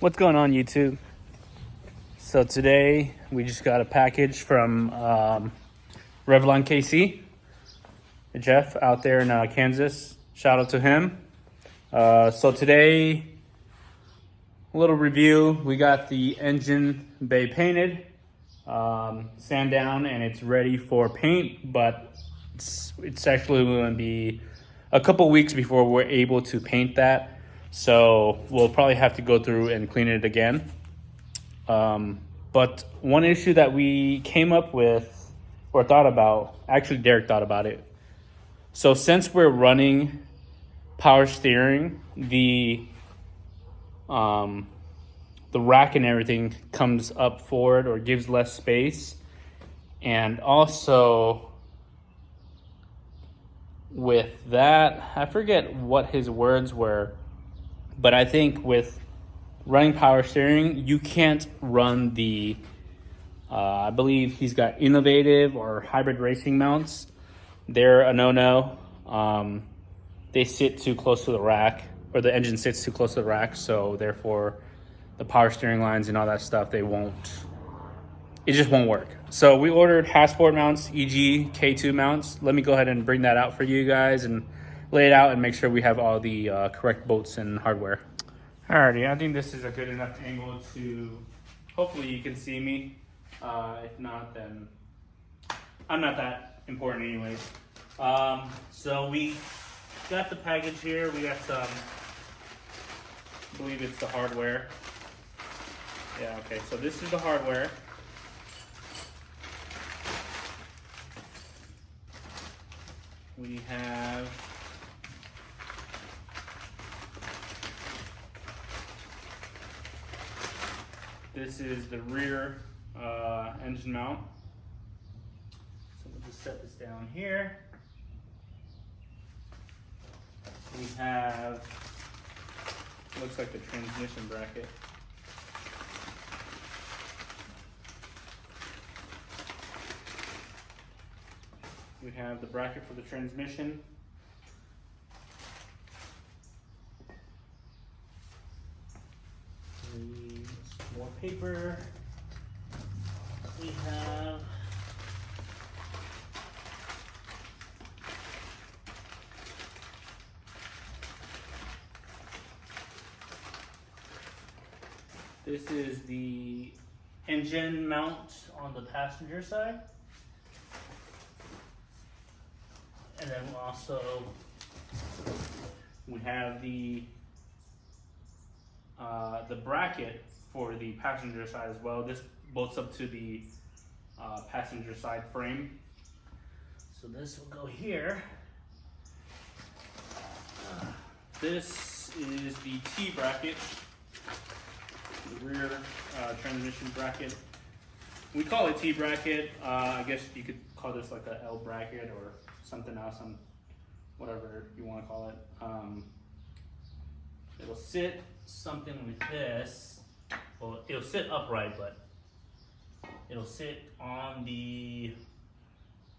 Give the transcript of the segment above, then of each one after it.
What's going on, YouTube? So today we just got a package from Revlon KC, Jeff out there in Kansas. Shout out to him. So today, a little review. We got the engine bay painted, sand down, and it's ready for paint. But it's actually going to be a couple weeks before we're able to paint that. So we'll probably have to go through and clean it again. But one issue that we came up with or thought about, actually Derek thought about it. So since we're running power steering, the rack and everything comes up forward or gives less space. And also with that, I forget what his words were, but I think with running power steering, you can't run the, I believe he's got innovative or hybrid racing mounts. They're a no-no. They sit too close to the rack, or the engine sits too close to the rack, so therefore the power steering lines and all that stuff, it just won't work. So we ordered Hasport mounts, EGK2 mounts. Let me go ahead and bring that out for you guys and lay it out and make sure we have all the correct bolts and hardware. Alrighty, I think this is a good enough angle to, hopefully you can see me. If not, then I'm not that important anyways. So we got the package here. We got some, I believe it's the hardware. Yeah, okay, so this is the hardware. We have this is the rear engine mount. So we'll just set this down here. We have, looks like the transmission bracket. We have the bracket for the transmission. More paper. We have this is the engine mount on the passenger side. And then also we have the bracket for the passenger side as well. This bolts up to the passenger side frame. So this will go here. This is the T bracket, the rear transmission bracket. We call it T bracket. I guess you could call this like a L bracket or something else, whatever you want to call it. It'll sit something like this. Well, it'll sit upright, but it'll sit on the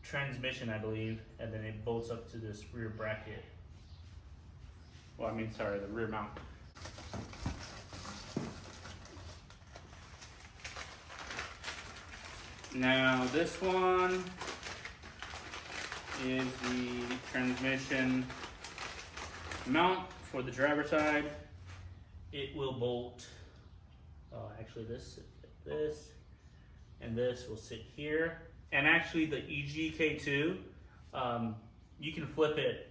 transmission, I believe, and then it bolts up to this rear bracket. Well, I mean, sorry, the rear mount. Now, this one is the transmission mount for the driver's side. It will bolt, actually this, and this will sit here. And actually the EGK2, you can flip it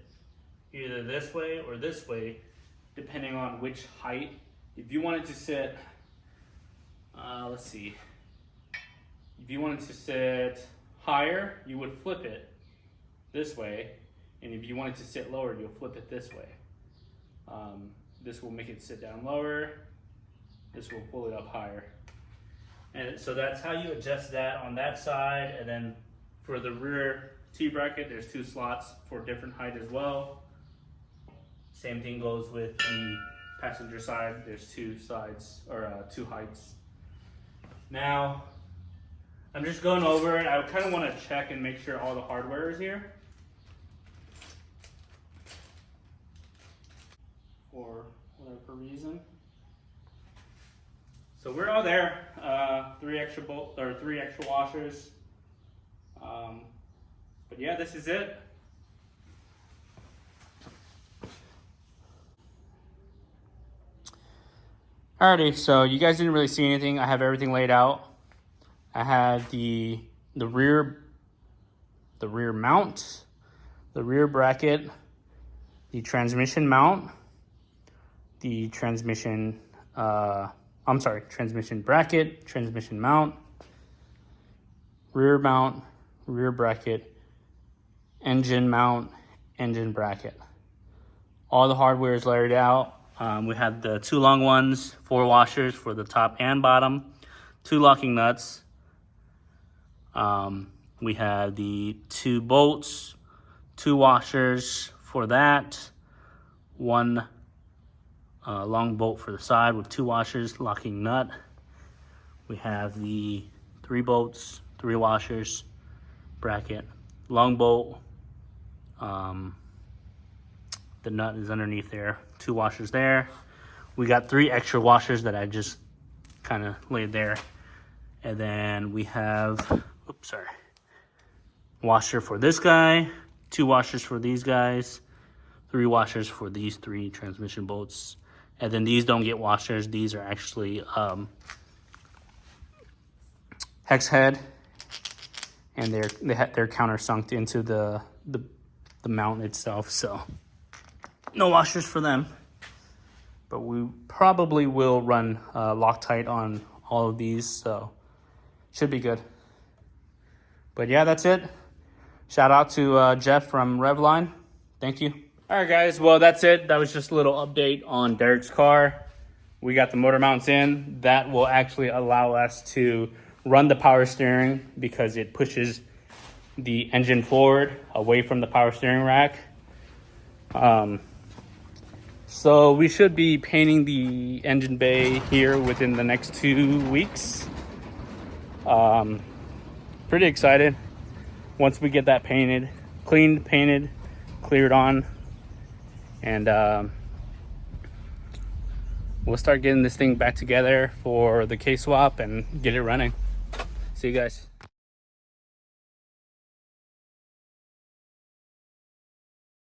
either this way or this way, depending on which height. If you want it to sit, let's see. If you want it to sit higher, you would flip it this way. And if you want it to sit lower, you'll flip it this way. This will make it sit down lower. This will pull it up higher. And so that's how you adjust that on that side. And then for the rear T bracket, there's 2 slots for different height as well. Same thing goes with the passenger side. There's 2 sides, or 2 heights. Now, I'm just going over it. I kind of want to check and make sure all the hardware is here. For whatever reason. So we're all there. 3 extra washers. But yeah, this is it. Alrighty, so you guys didn't really see anything. I have everything laid out. I have the rear mount, the rear bracket, the transmission mount, the transmission bracket, transmission mount, rear bracket, engine mount, engine bracket. All the hardware is layered out. We have the 2 long ones, 4 washers for the top and bottom, 2 locking nuts. We have the 2 bolts, 2 washers for that, 1 long bolt for the side with 2 washers, locking nut. We have the 3 bolts, 3 washers, bracket, long bolt. The nut is underneath there, 2 washers there. We got 3 extra washers that I just kind of laid there. And then we have, washer for this guy, 2 washers for these guys, 3 washers for these 3 transmission bolts. And then these don't get washers. These are actually hex head, and they're countersunked into the mount itself. So no washers for them. But we probably will run Loctite on all of these, so should be good. But yeah, that's it. Shout out to Jeff from Revline. Thank you. All right, guys. Well, that's it. That was just a little update on Derek's car. We got the motor mounts in. That will actually allow us to run the power steering because it pushes the engine forward away from the power steering rack. So we should be painting the engine bay here within the next 2 weeks. Pretty excited. Once we get that painted, cleaned, painted, cleared on, and we'll start getting this thing back together for the K-swap and get it running. See you guys.